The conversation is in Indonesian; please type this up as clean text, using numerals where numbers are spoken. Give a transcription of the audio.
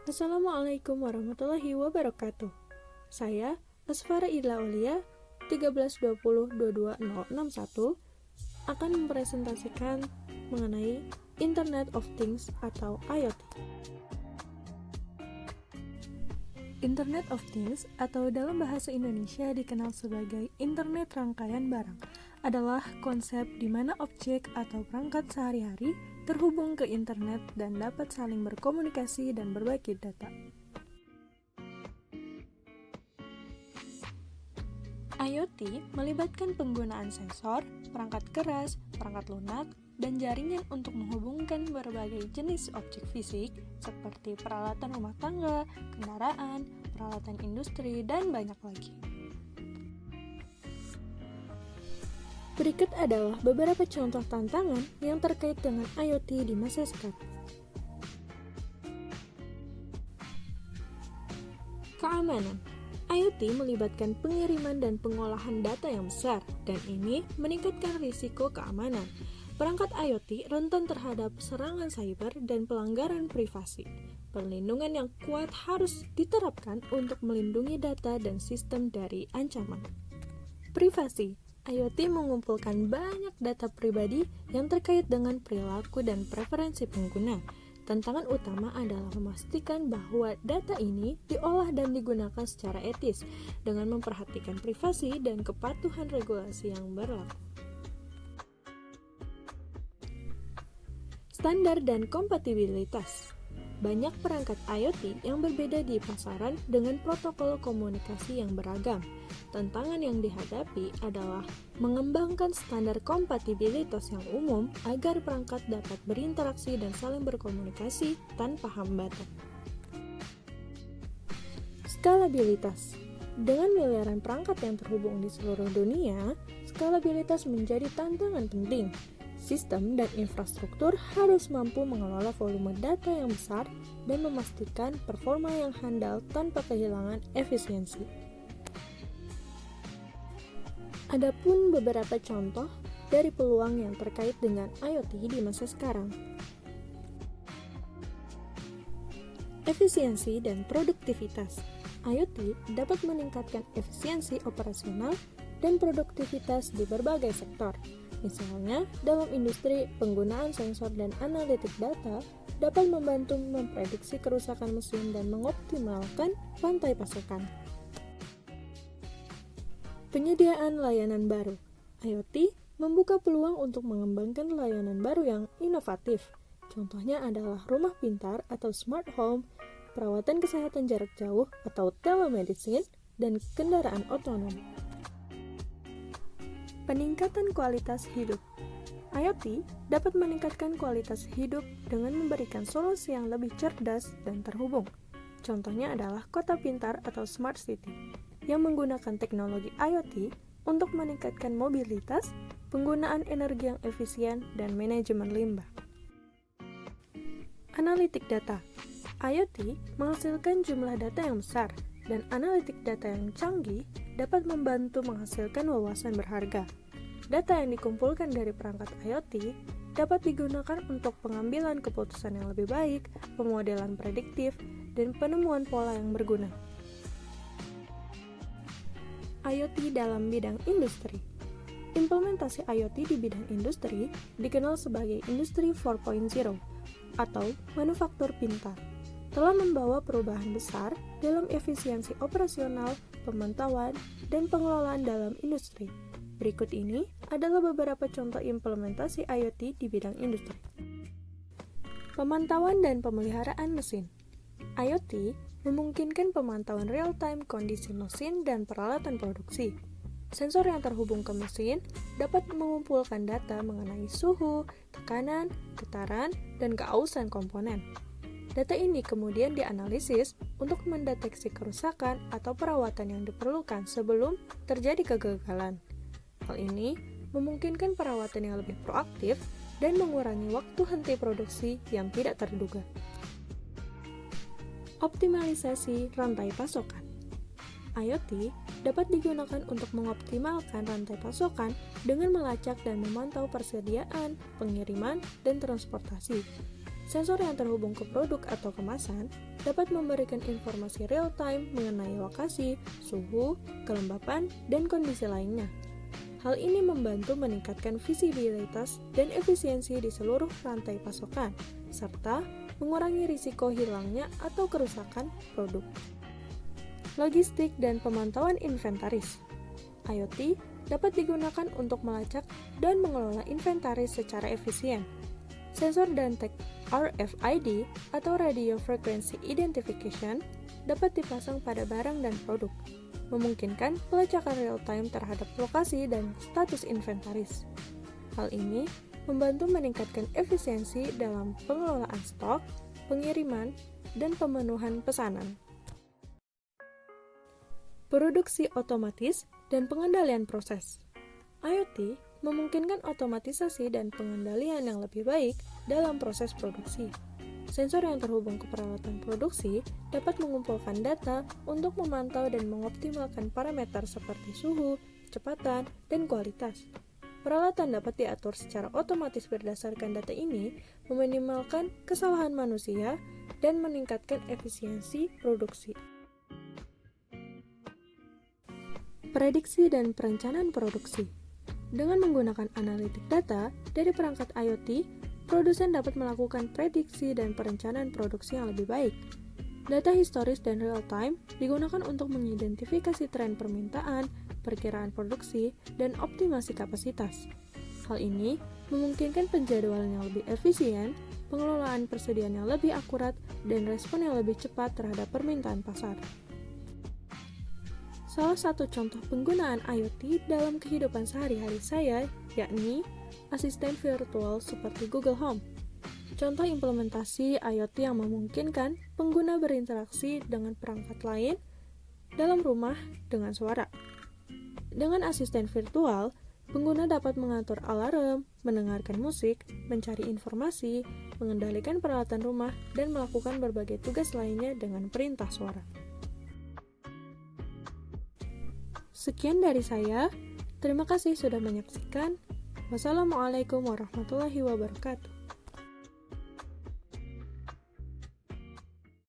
Assalamualaikum warahmatullahi wabarakatuh. Saya Asfara Ila Aulia 1320-22061 akan mempresentasikan mengenai Internet of Things atau IoT. Internet of Things atau dalam bahasa Indonesia dikenal sebagai Internet Rangkaian Barang adalah konsep di mana objek atau perangkat sehari-hari terhubung ke internet dan dapat saling berkomunikasi dan berbagi data. IoT melibatkan penggunaan sensor, perangkat keras, perangkat lunak, dan jaringan untuk menghubungkan berbagai jenis objek fisik seperti peralatan rumah tangga, kendaraan, peralatan industri, dan banyak lagi. Berikut adalah beberapa contoh tantangan yang terkait dengan IoT di masa sekarang. Keamanan. IoT melibatkan pengiriman dan pengolahan data yang besar, dan ini meningkatkan risiko keamanan. Perangkat IoT rentan terhadap serangan cyber dan pelanggaran privasi. Perlindungan yang kuat harus diterapkan untuk melindungi data dan sistem dari ancaman. Privasi. IoT mengumpulkan banyak data pribadi yang terkait dengan perilaku dan preferensi pengguna. Tantangan utama adalah memastikan bahwa data ini diolah dan digunakan secara etis dengan memperhatikan privasi dan kepatuhan regulasi yang berlaku. Standar dan kompatibilitas. Banyak perangkat IoT yang berbeda di pasaran dengan protokol komunikasi yang beragam. Tantangan yang dihadapi adalah mengembangkan standar kompatibilitas yang umum agar perangkat dapat berinteraksi dan saling berkomunikasi tanpa hambatan. Skalabilitas. Dengan miliaran perangkat yang terhubung di seluruh dunia, skalabilitas menjadi tantangan penting. Sistem dan infrastruktur harus mampu mengelola volume data yang besar dan memastikan performa yang handal tanpa kehilangan efisiensi. Adapun beberapa contoh dari peluang yang terkait dengan IoT di masa sekarang. Efisiensi dan produktivitas. IoT dapat meningkatkan efisiensi operasional dan produktivitas di berbagai sektor. Misalnya, dalam industri, penggunaan sensor dan analitik data dapat membantu memprediksi kerusakan mesin dan mengoptimalkan rantai pasokan. Penyediaan layanan baru. IoT membuka peluang untuk mengembangkan layanan baru yang inovatif. Contohnya adalah rumah pintar atau smart home, perawatan kesehatan jarak jauh atau telemedicine, dan kendaraan otonom. Peningkatan kualitas hidup. IoT dapat meningkatkan kualitas hidup dengan memberikan solusi yang lebih cerdas dan terhubung. Contohnya adalah kota pintar atau smart city yang menggunakan teknologi IoT untuk meningkatkan mobilitas, penggunaan energi yang efisien, dan manajemen limbah. Analitik data. IoT menghasilkan jumlah data yang besar, dan analitik data yang canggih dapat membantu menghasilkan wawasan berharga. Data yang dikumpulkan dari perangkat IoT dapat digunakan untuk pengambilan keputusan yang lebih baik, pemodelan prediktif, dan penemuan pola yang berguna. IoT dalam bidang industri. Implementasi IoT di bidang industri dikenal sebagai Industri 4.0 atau manufaktur pintar, telah membawa perubahan besar dalam efisiensi operasional, pemantauan, dan pengelolaan dalam industri. Berikut ini adalah beberapa contoh implementasi IoT di bidang industri. Pemantauan dan pemeliharaan mesin. IoT memungkinkan pemantauan real-time kondisi mesin dan peralatan produksi. Sensor yang terhubung ke mesin dapat mengumpulkan data mengenai suhu, tekanan, getaran, dan keausan komponen. Data ini kemudian dianalisis untuk mendeteksi kerusakan atau perawatan yang diperlukan sebelum terjadi kegagalan. Hal ini memungkinkan perawatan yang lebih proaktif dan mengurangi waktu henti produksi yang tidak terduga. Optimalisasi rantai pasokan. IoT dapat digunakan untuk mengoptimalkan rantai pasokan dengan melacak dan memantau persediaan, pengiriman, dan transportasi. Sensor yang terhubung ke produk atau kemasan dapat memberikan informasi real-time mengenai lokasi, suhu, kelembapan, dan kondisi lainnya. Hal ini membantu meningkatkan visibilitas dan efisiensi di seluruh rantai pasokan, serta mengurangi risiko hilangnya atau kerusakan produk. Logistik dan pemantauan inventaris. IoT dapat digunakan untuk melacak dan mengelola inventaris secara efisien. Sensor dan tag RFID atau Radio Frequency Identification dapat dipasang pada barang dan produk, memungkinkan pelacakan real-time terhadap lokasi dan status inventaris. Hal ini membantu meningkatkan efisiensi dalam pengelolaan stok, pengiriman, dan pemenuhan pesanan. Produksi otomatis dan pengendalian proses. IoT memungkinkan otomatisasi dan pengendalian yang lebih baik dalam proses produksi. Sensor yang terhubung ke peralatan produksi dapat mengumpulkan data untuk memantau dan mengoptimalkan parameter seperti suhu, kecepatan, dan kualitas. Peralatan dapat diatur secara otomatis berdasarkan data ini, meminimalkan kesalahan manusia dan meningkatkan efisiensi produksi. Prediksi dan perencanaan produksi. Dengan menggunakan analitik data dari perangkat IoT, produsen dapat melakukan prediksi dan perencanaan produksi yang lebih baik. Data historis dan real-time digunakan untuk mengidentifikasi tren permintaan, perkiraan produksi, dan optimasi kapasitas. Hal ini memungkinkan penjadwalan yang lebih efisien, pengelolaan persediaan yang lebih akurat, dan respon yang lebih cepat terhadap permintaan pasar. Salah satu contoh penggunaan IoT dalam kehidupan sehari-hari saya yakni asisten virtual seperti Google Home. Contoh implementasi IoT yang memungkinkan pengguna berinteraksi dengan perangkat lain dalam rumah dengan suara. Dengan asisten virtual, pengguna dapat mengatur alarm, mendengarkan musik, mencari informasi, mengendalikan peralatan rumah, dan melakukan berbagai tugas lainnya dengan perintah suara. Sekian dari saya. Terima kasih sudah menyaksikan. Wassalamualaikum warahmatullahi wabarakatuh.